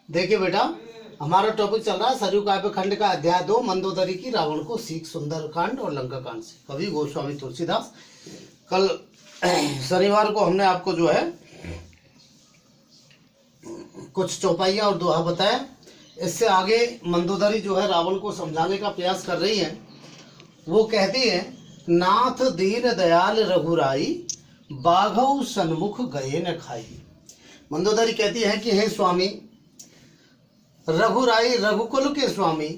देखिए बेटा, हमारा टॉपिक चल रहा है सरयू काव्य खंड का अध्याय 2 मंदोदरी की रावण को सीख सुंदरकांड और लंका कांड से। कवि गोस्वामी तुलसीदास। कल शनिवार को हमने आपको जो है कुछ चौपाइयां और दोहा बताया। इससे आगे मंदोदरी जो है रावण को समझाने का प्रयास कर रही है। वो कहती है, नाथ दीन दयाल रघुराई, बाघौ सन्मुख गए न खाई। मंदोदरी कहती है कि हे स्वामी रघुराई, रघुकुल के स्वामी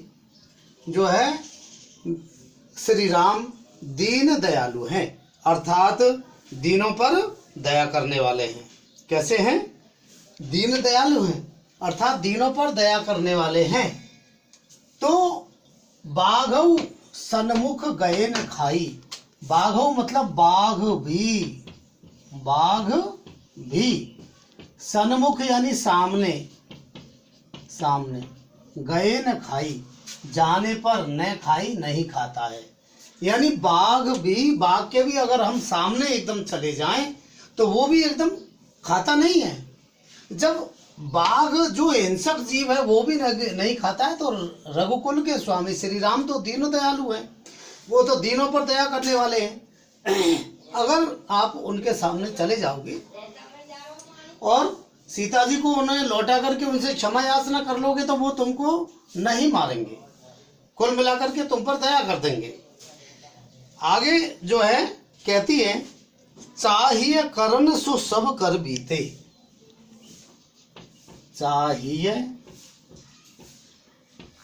जो है श्री राम दीन दयालु हैं, अर्थात दीनों पर दया करने वाले हैं। कैसे हैं? दीन दयालु हैं अर्थात दीनों पर दया करने वाले हैं। तो बाघौ सन्मुख गए न खाई। बाघौ मतलब बाघ भी, सन्मुख यानी सामने, सामने, गए न खाई, जाने पर न खाई, नहीं खाता है। यानी बाघ के भी अगर हम सामने एकदम चले जाएं तो वो भी एकदम खाता नहीं है। जब बाघ जो हिंसक जीव है वो भी नहीं खाता है, तो रघुकुल के स्वामी श्री राम तो दीन दयालु हैं, वो तो दीनों पर दया करने वाले हैं। अगर आप उनके सामने चले जाओगे और सीता जी को उन्हें लौटा करके उनसे क्षमा याचना कर लोगे तो वो तुमको नहीं मारेंगे, कुल मिलाकर के तुम पर दया कर देंगे। आगे जो है कहती है, चाहिए करण सो सब कर बीते। चाहिए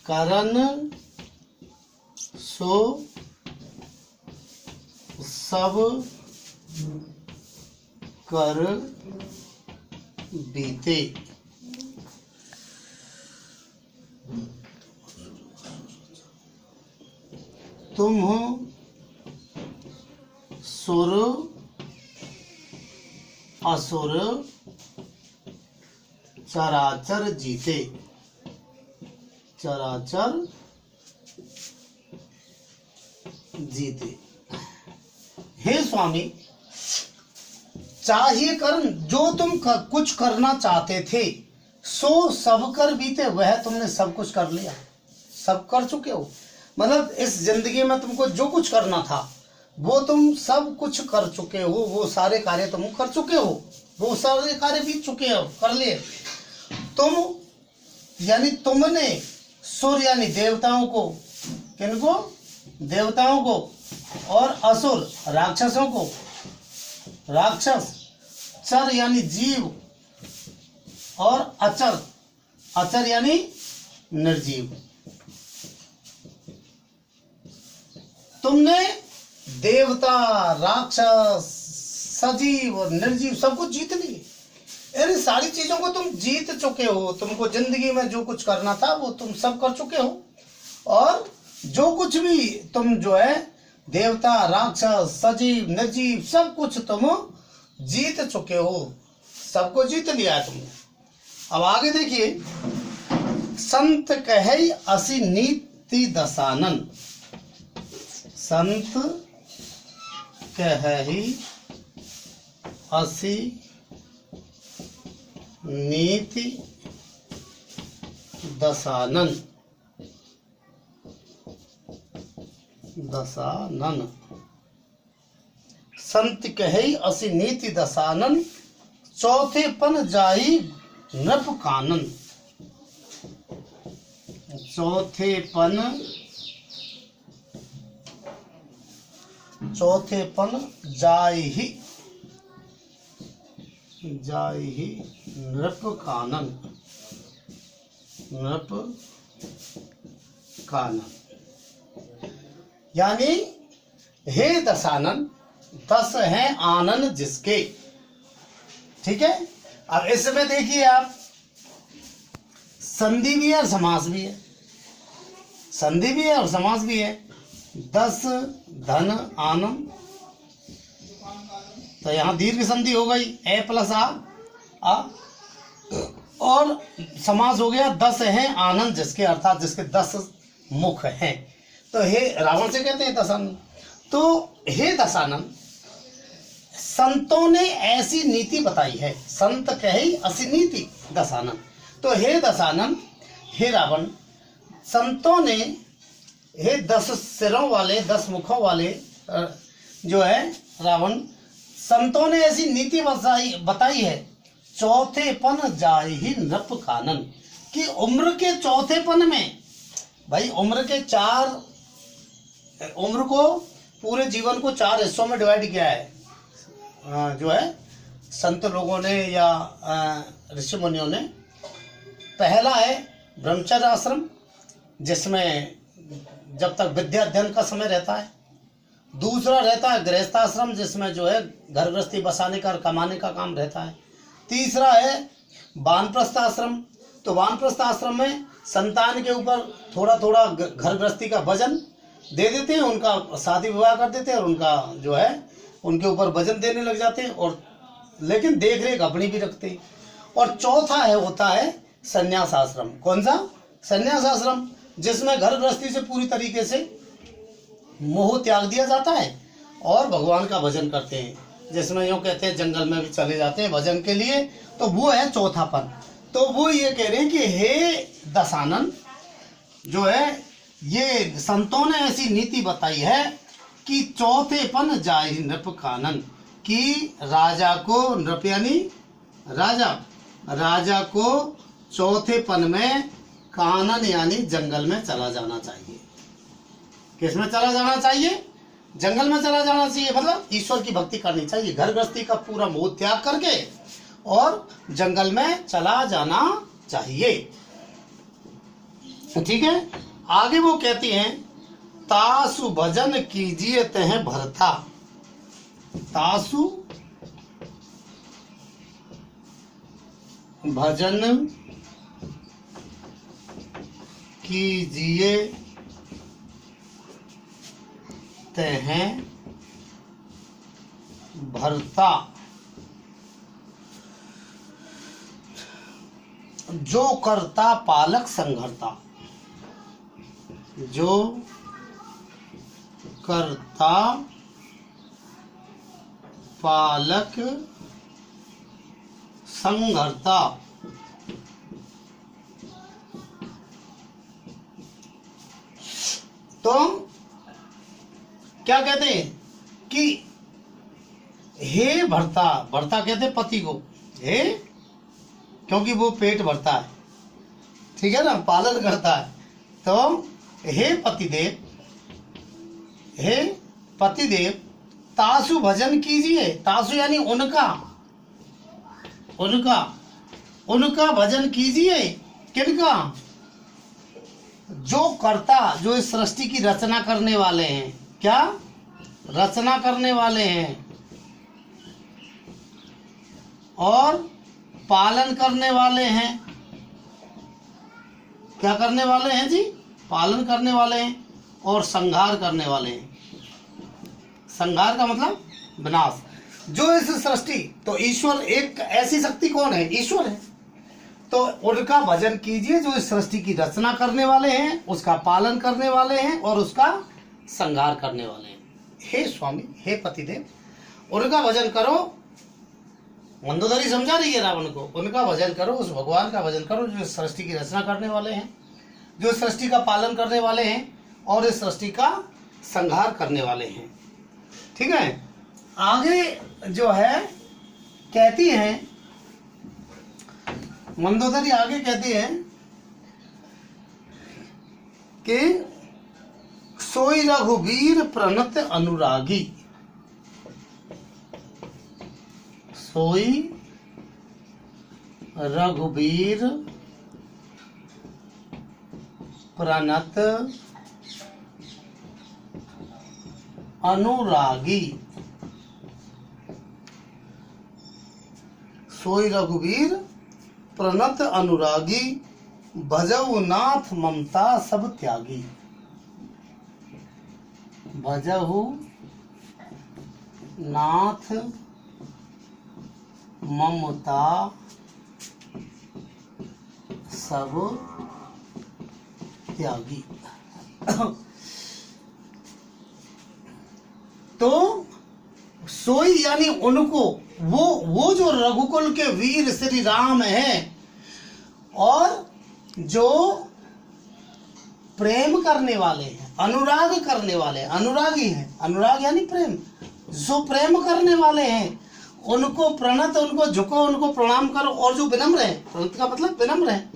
करण सो सब कर बीते। तुम सुर असुर चराचर जीते। चराचर जीते। हे स्वामी, चाहिए कर्म, जो तुम कुछ करना चाहते थे सो सब कर बीते, वह तुमने सब कुछ कर लिया, सब कर चुके हो। मतलब इस जिंदगी में तुमको जो कुछ करना था वो तुम सब कुछ कर चुके हो, वो सारे कार्य तुम कर चुके हो, वो सारे कार्य बीत चुके हो, कर लिए। तुम यानी तुमने सुर यानी देवताओं को, किनको? देवताओं को, और असुर राक्षसों को, राक्षस, चर यानी जीव, और अचर, अचर यानी निर्जीव। तुमने देवता, राक्षस, सजीव और निर्जीव सब कुछ जीत लिए। इन सारी चीजों को तुम जीत चुके हो। तुमको जिंदगी में जो कुछ करना था वो तुम सब कर चुके हो, और जो कुछ भी तुम जो है देवता, राक्षस, सजीव, निर्जीव सब कुछ तुम जीत चुके हो, सबको जीत लिया है तुमने। अब आगे देखिए, संत कहे असि नीति दसानन। संत कहे असि नीति दसानन। दसानन, संत कहे असि नीति दसानन, चौथे पन जाई नृप कानन। चौथे पन जाई नृप कानन। नृप कानन यानी हे दशानन, 10 हैं आनन जिसके। ठीक है। अब इसमें देखिए आप, संधि भी है और समास भी है। संधि भी है और समास भी है। 10 धन आनन, तो यहां दीर्घ संधि हो गई, ए प्लस आ, और समास हो गया 10 हैं आनंद जिसके, अर्थात जिसके 10 मुख हैं। तो हे रावण से कहते हैं दशानन। तो हे दशानन, संतों ने ऐसी नीति बताई है। संत कहे असी नीति दशानन, तो हे दशानन, हे रावण, संतों ने, हे 10 सिरों वाले 10 मुखों वाले जो है रावण, संतों ने ऐसी नीति बताई है, चौथेपन जाहि ही नृप कानन, कि उम्र के चौथेपन में, भाई उम्र के 4, उम्र को पूरे जीवन को 4 हिस्सों में डिवाइड किया है जो है संत लोगों ने या ऋषि मुनियों ने। पहला है ब्रह्मचर्य आश्रम, जिसमें जब तक विद्या अध्ययन का समय रहता है। दूसरा रहता है गृहस्थ आश्रम, जिसमें जो है घर गृहस्थी बसाने का और कमाने का काम रहता है। तीसरा है वानप्रस्थ आश्रम, तो वानप्रस्थ आश्रम में संतान के ऊपर थोड़ा थोड़ा घर गृहस्थी का वजन दे देते हैं, उनका शादी विवाह कर देते हैं और उनका जो है उनके ऊपर वजन देने लग जाते हैं, और लेकिन देख रेख अपनी भी रखते हैं। और चौथा है होता है संन्यास आश्रम। कौन सा? संन्यास आश्रम, जिसमें घर गृहस्थी से पूरी तरीके से मोह त्याग दिया जाता है और भगवान का भजन करते हैं, जिसमें यूँ कहते हैं जंगल में भी चले जाते हैं भजन के लिए। तो वो है चौथापन। तो वो ये कह रहे हैं कि हे दशानन, जो है ये संतों ने ऐसी नीति बताई है कि चौथेपन जाहि नृप कानन, कि राजा को, नृप यानी राजा, राजा को चौथेपन में कानन यानी जंगल में चला जाना चाहिए। किस में चला जाना चाहिए? जंगल में चला जाना चाहिए, मतलब ईश्वर की भक्ति करनी चाहिए, घर गृहस्थी का पूरा मोह त्याग करके और जंगल में चला जाना चाहिए। ठीक है। आगे वो कहती हैं, तासु भजन कीजिए तह भरता, तासु भजन कीजिए तह भरता, जो करता पालक संघरता, जो करता पालक संघरता। तो क्या कहते हैं कि हे भरता, भरता कहते हैं पति को, हे क्योंकि वो पेट भरता है, ठीक है ना, पालन करता है। तो हे पतिदेव, हे पतिदेव, तासु भजन कीजिए, तासु यानी उनका, उनका उनका भजन कीजिए। किनका? जो करता, जो इस सृष्टि की रचना करने वाले हैं। क्या? रचना करने वाले हैं और पालन करने वाले हैं। क्या करने वाले हैं जी? पालन करने वाले हैं और संहार करने वाले हैं। संहार का मतलब विनाश। जो इस सृष्टि, तो ईश्वर एक ऐसी शक्ति कौन है? ईश्वर है। तो उनका भजन कीजिए जो इस सृष्टि की रचना करने वाले हैं, उसका पालन करने वाले हैं और उसका संहार करने वाले हैं। हे स्वामी, हे पतिदेव, उनका भजन करो। मंदोदरी समझा रही है रावण को, उनका भजन करो, उस भगवान का भजन करो जो इस सृष्टि की रचना करने वाले हैं, जो इस सृष्टि का पालन करने वाले हैं और इस सृष्टि का संहार करने वाले हैं। ठीक है। आगे जो है कहती है मंदोदरी, आगे कहती है कि सोई रघुवीर प्रणत अनुरागी, सोई रघुवीर प्रणत अनुरागी, सोई रघुवीर प्रणत अनुरागी, भजऊ नाथ ममता सब त्यागी, भजहु नाथ ममता सब त्यागी। तो सोई यानी उनको, वो जो रघुकुल के वीर श्री राम हैं, और जो प्रेम करने वाले हैं, अनुराग करने वाले, अनुरागी हैं, अनुराग यानी प्रेम, जो प्रेम करने वाले हैं उनको प्रणत, उनको झुको, उनको प्रणाम करो। और जो विनम्र है, प्रणत का मतलब विनम्र है,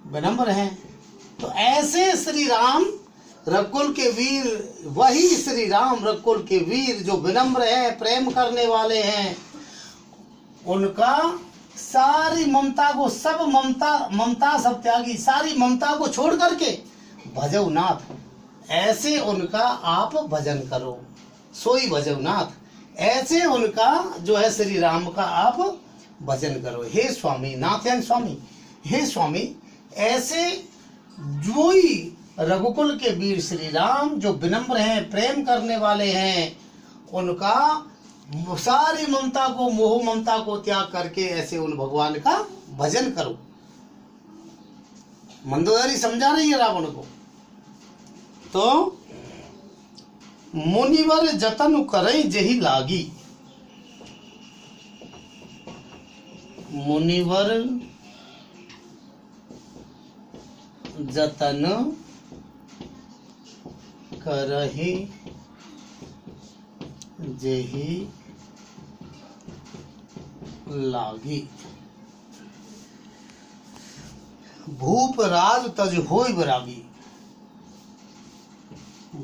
विनम्र है। तो ऐसे श्री राम रघुकुल के वीर, वही श्री राम रघुकुल के वीर जो विनम्र है, प्रेम करने वाले हैं, उनका सारी ममता को, सब ममता सब त्यागी, सारी ममता को छोड़ करके भजो नाथ, ऐसे उनका आप भजन करो, सोई भजो नाथ, ऐसे उनका जो है श्री राम का आप भजन करो। हे स्वामी, नाथ यानी स्वामी, हे स्वामी, ऐसे जो ही रघुकुल के वीर श्री राम जो विनम्र हैं, प्रेम करने वाले हैं, उनका सारी ममता को, मोह ममता को त्याग करके ऐसे उन भगवान का भजन करो। मंदोदरी समझा रही है रावण को। तो मुनिवर जतन करई जेहि लागी, मुनिवर जतन करहि जेहि लागी, भूप राज तज होय बैरागी,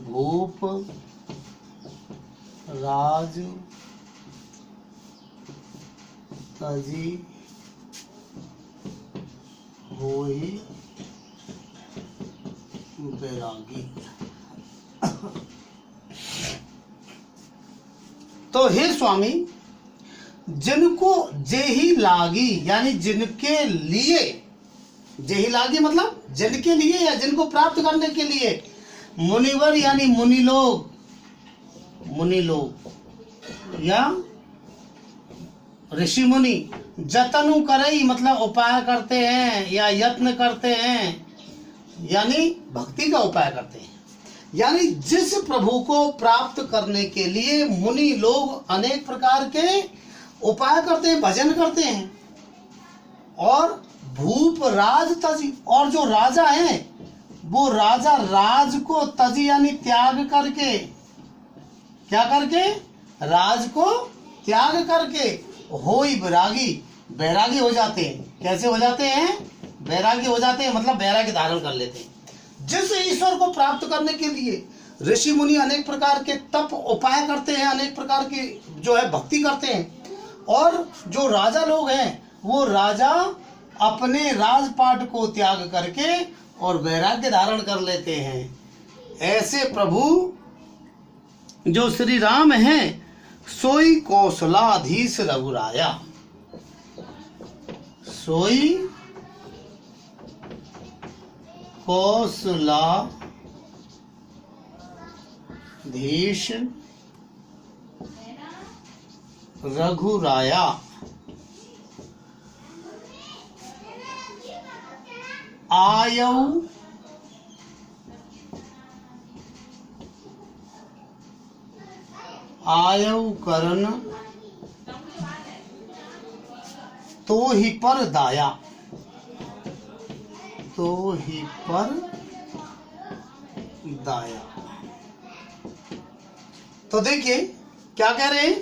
भूप राज तजी होय बैरागी। तो हे स्वामी, जिनको जेहि लागी यानी जिनके लिए, जेहि लागी मतलब जिनके लिए या जिनको प्राप्त करने के लिए, मुनिवर यानी मुनि लोग, मुनि लोग या ऋषि मुनि, जतनु करई मतलब उपाय करते हैं या यत्न करते हैं, यानी भक्ति का उपाय करते हैं। यानी जिस प्रभु को प्राप्त करने के लिए मुनि लोग अनेक प्रकार के उपाय करते हैं, भजन करते हैं। और भूप राज तजी, और जो राजा हैं वो राजा राज को तजी यानी त्याग करके, क्या करके, राज को त्याग करके होई बैरागी, बैरागी हो जाते हैं। कैसे हो जाते हैं? बैरागी हो जाते हैं, मतलब बैरागी धारण कर लेते हैं। जिस ईश्वर को प्राप्त करने के लिए ऋषि मुनि अनेक प्रकार के तप उपाय करते हैं, अनेक प्रकार की जो है भक्ति करते हैं, और जो राजा लोग हैं वो राजा अपने राजपाट को त्याग करके और वैराग्य धारण कर लेते हैं। ऐसे प्रभु जो श्री राम हैं सोई कौशलाधीश रघुराया, सोई कौशलाधीश रघुराया, आयऊ करन तो ही पर दाया, तो ही पर दाया। तो देखिए क्या कह रहे हैं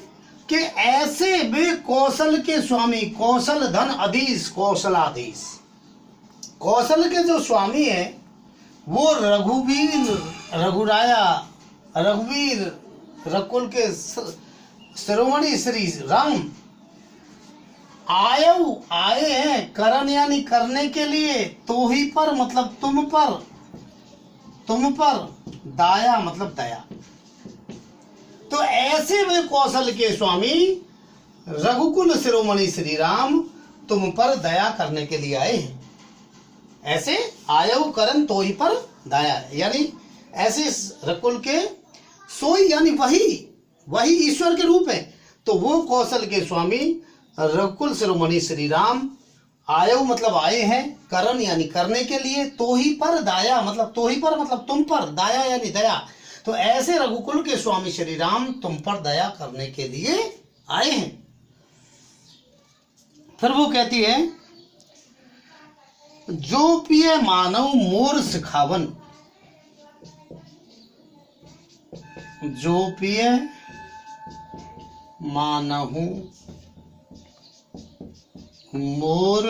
कि ऐसे वे कौशल के स्वामी, कौशल धन अधीश, कौशलाधीश, कौशल के जो स्वामी है वो रघुवीर, रघुराया, रघुवीर, रघुकुल के शिरोमणि श्री राम आयु, आए हैं, करण यानी करने के लिए, तो ही पर मतलब तुम पर, तुम पर, दाया मतलब दया। तो ऐसे वे कौशल के स्वामी रघुकुल शिरोमणि श्री राम तुम पर दया करने के लिए आए हैं। ऐसे आयु करण तो ही पर दया, यानी ऐसे रघुकुल के सोई यानी वही ईश्वर के रूप है। तो वो कौशल के स्वामी रघुकुल शिरोमणि श्री राम आयु मतलब आए हैं, करण यानी करने के लिए, तो ही पर दाया मतलब तो ही पर मतलब तुम पर, दाया यानी दया। तो ऐसे रघुकुल के स्वामी श्री राम तुम पर दया करने के लिए आए हैं। फिर वो कहती है जो पिए मानव मोर सिखावन, जो पिए मानहु मोर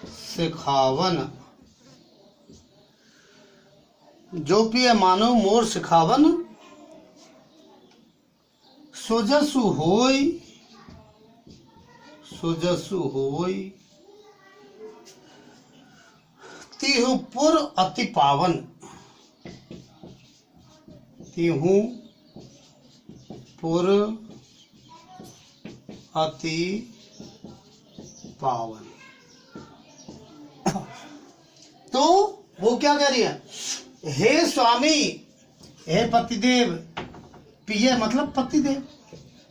सिखावन, जो पिए मानव मोर सिखावन, सुजसु होय, सुजसु होय तिहु पुर अति पावन, तिहु पुर अति पावन। तो वो क्या कह रही है, हे स्वामी, हे पतिदेव, पिए मतलब पतिदेव,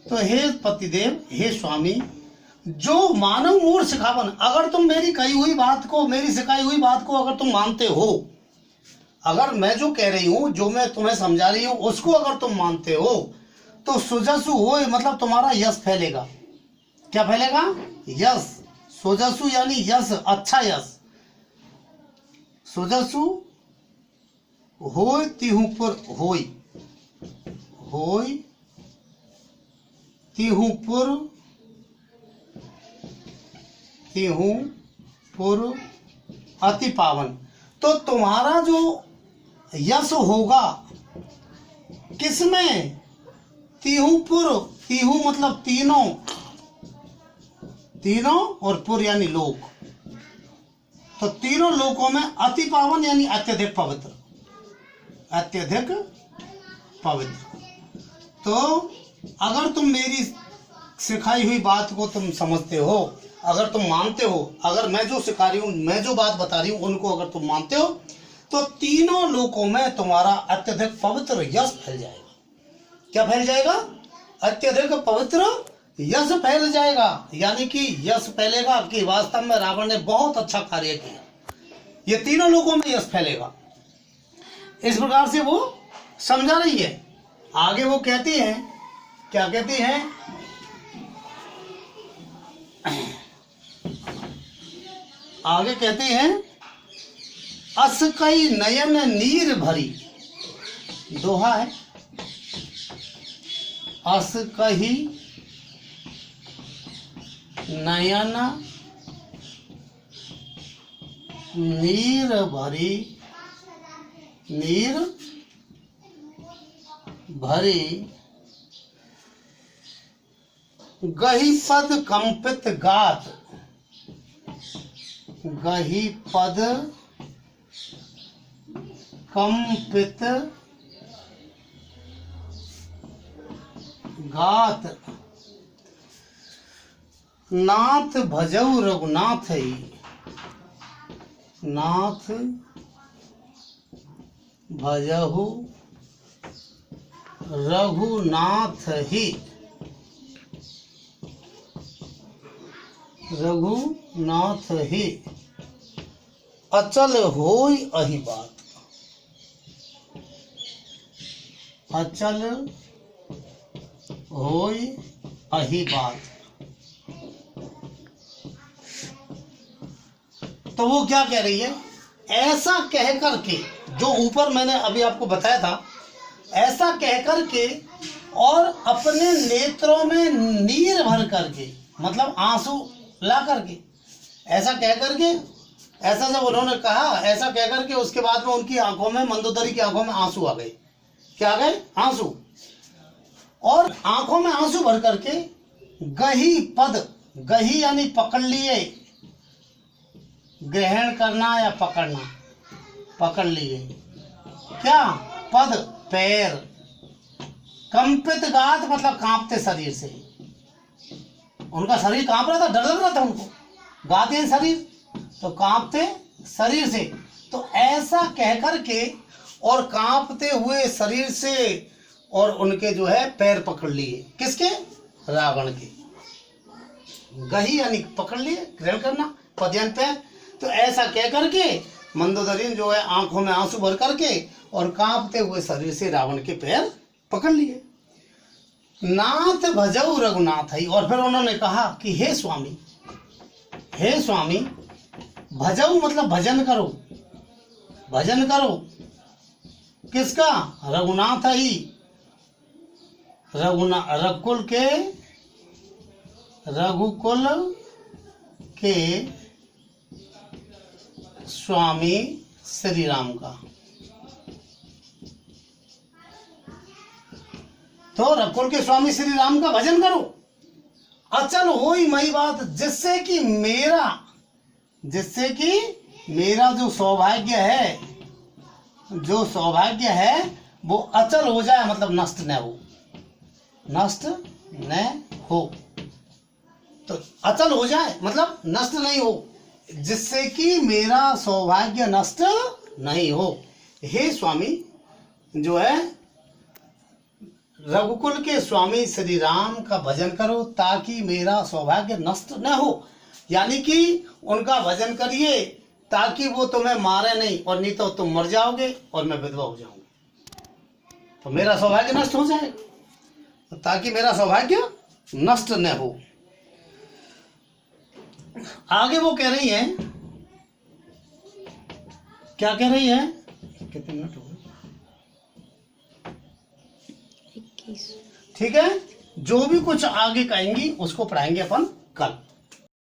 तो हे पतिदेव, हे स्वामी, जो मानव मोर सिखावन, अगर तुम मेरी कही हुई बात को, मेरी सिखाई हुई बात को अगर तुम मानते हो, अगर मैं जो कह रही हूं, जो मैं तुम्हें समझा रही हूं, उसको अगर तुम मानते हो, तो सुजसु हो मतलब तुम्हारा यश फैलेगा। क्या फैलेगा? यश। सुजसु यानी यश, अच्छा यश। सुजसु होय तिहु पुर, होय होय तिहु पुर, तिहु पुर अति पावन। तो तुम्हारा जो यश होगा किसमें? तिहु पुर, तिहु मतलब तीनों, तीनों, और पुर यानी लोक, तो तीनों लोकों में अति पावन यानी अत्यधिक पवित्र, अत्यधिक पवित्र। तो अगर तुम मेरी सिखाई हुई बात को तुम समझते हो, अगर तुम मानते हो, अगर मैं जो सिखा रही हूं, मैं जो बात बता रही हूं, उनको अगर तुम मानते हो, तो तीनों लोकों में तुम्हारा अत्यधिक पवित्र यश फैल जाएगा। क्या फैल जाएगा? अत्यधिक पवित्र यश फैल जाएगा। यानी कि यश फैलेगा कि वास्तव में रावण ने बहुत अच्छा कार्य किया, ये तीनों लोकों में यश फैलेगा। इस प्रकार से वो समझा रही है। आगे वो कहती है, क्या कहती है? आगे कहती है, अस कई नयन नीर भरी, दोहा है, अस कही नयन नीर भरी, नीर भरी, गही पद कंपित गात, गही पद कंपित गात, नाथ भजऊ रघुनाथ ही, नाथ भजहु रघुनाथ ही, रघुनाथ ही, अचल होय अहि बात, अचल होय अहि बात। तो वो क्या कह रही है? ऐसा कह करके, जो ऊपर मैंने अभी आपको बताया था, ऐसा कह करके और अपने नेत्रों में नीर भर करके, मतलब आंसू ला करके, ऐसा कह करके, ऐसा जब उन्होंने कहा, ऐसा कह करके उसके बाद में उनकी आंखों में, मंदोदरी की आंखों में आंसू आ गए। क्या आ गए? आंसू। और आंखों में आंसू भर करके गही पद, गही यानी पकड़ लिए, ग्रहण करना या पकड़ना, पकड़ लिए। क्या? पद, पैर। कंपित गात मतलब कांपते शरीर से, उनका शरीर कांप रहा था, डर लग रहा था उनको। गात यानी शरीर, तो कांपते शरीर से। तो ऐसा कह करके और कांपते हुए शरीर से, और उनके जो है पैर पकड़ लिए। किसके? रावण के। गही यानी पकड़ लिए, ग्रहण करना, पद यानी पैर। तो ऐसा कह करके मंदोदरी जो है आंखों में आंसू भर करके और कांपते हुए शरीर से रावण के पैर पकड़ लिए। नाथ भजऊ रघुनाथ ही, और फिर उन्होंने कहा कि हे स्वामी, हे स्वामी भजऊ मतलब भजन करो, भजन करो किसका? रघुनाथ ही, रघुकुल के स्वामी श्री राम का। तो रघुकुल के स्वामी श्री राम का भजन करो। अचल होई मई बात, जिससे कि मेरा जो सौभाग्य है, जो सौभाग्य है वो अचल हो जाए, मतलब नष्ट न हो, नष्ट न हो। तो अचल हो जाए मतलब नष्ट नहीं हो, जिससे कि मेरा सौभाग्य नष्ट नहीं हो। हे स्वामी जो है रघुकुल के स्वामी श्री राम का भजन करो ताकि मेरा सौभाग्य नष्ट न हो। यानी कि उनका भजन करिए ताकि वो तुम्हें मारे नहीं, और नहीं तो तुम मर जाओगे और मैं विधवा हो जाऊंगी, तो मेरा सौभाग्य नष्ट हो जाएगा, ताकि मेरा सौभाग्य नष्ट न हो। आगे वो कह रही है, क्या कह रही है? कितने मिनट हो गए? 21। ठीक है, जो भी कुछ आगे कहेंगी उसको पढ़ाएंगे अपन कल।